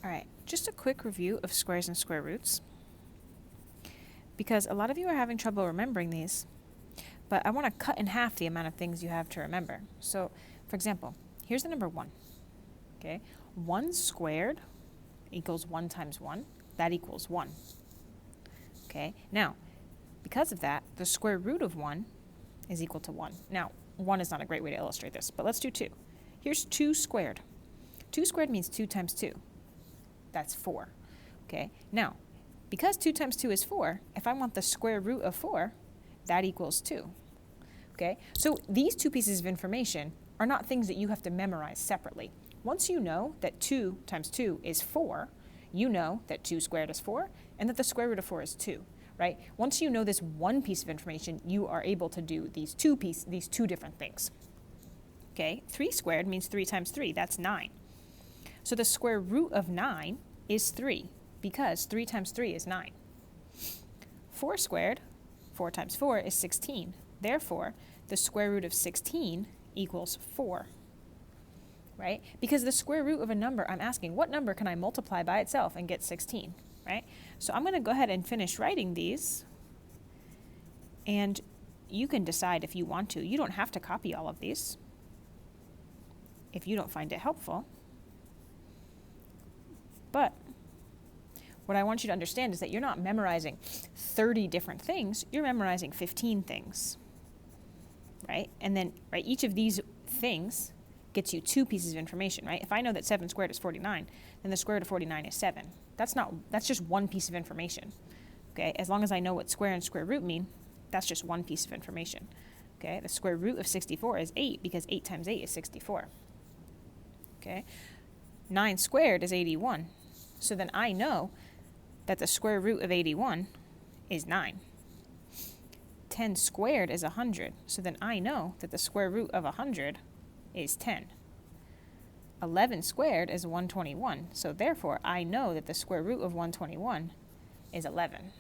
All right, just a quick review of squares and square roots, because a lot of you are having trouble remembering these, but I want to cut in half the amount of things you have to remember. So, for example, here's the number 1, okay? 1 squared equals 1 times 1. That equals 1, okay? Now, because of that, the square root of 1 is equal to 1. Now, 1 is not a great way to illustrate this, but let's do 2. Here's 2 squared. 2 squared means 2 times 2. That's 4, okay? Now, because 2 times 2 is 4, if I want the square root of 4, that equals 2, okay? So these two pieces of information are not things that you have to memorize separately. Once you know that 2 times 2 is 4, you know that 2 squared is 4 and that the square root of 4 is 2, right? Once you know this one piece of information, you are able to do these two different things, okay? 3 squared means 3 times 3, that's 9. So the square root of 9 is 3, because 3 times 3 is 9. 4 squared, 4 times 4 is 16. Therefore, the square root of 16 equals 4, right? Because the square root of a number, I'm asking, what number can I multiply by itself and get 16, right? So I'm going to go ahead and finish writing these, and you can decide if you want to. You don't have to copy all of these if you don't find it helpful. But what I want you to understand is that you're not memorizing 30 different things, you're memorizing 15 things, right? And then, right, each of these things gets you 2 pieces of information, right? If I know that 7 squared is 49, then the square root of 49 is 7. That's just one piece of information, okay? As long as I know what square and square root mean, that's just one piece of information, okay? The square root of 64 is 8, because 8 times 8 is 64, okay? 9 squared is 81. So then I know that the square root of 81 is 9. 10 squared is 100. So then I know that the square root of 100 is 10. 11 squared is 121. So therefore, I know that the square root of 121 is 11.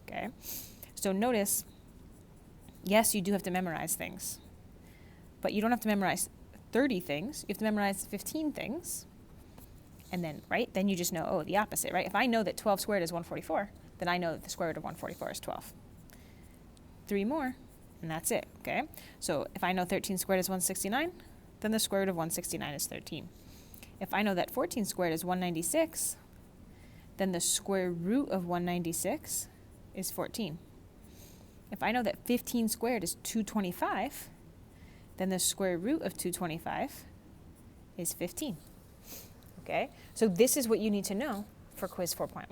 Okay? So notice, yes, you do have to memorize things. But you don't have to memorize 30 things. You have to memorize 15 things. And then, right, then you just know, oh, the opposite, right? If I know that 12 squared is 144, then I know that the square root of 144 is 12. 3 more, and that's it, okay? So if I know 13 squared is 169, then the square root of 169 is 13. If I know that 14 squared is 196, then the square root of 196 is 14. If I know that 15 squared is 225, then the square root of 225 is 15. Okay, so this is what you need to know for quiz 4.1.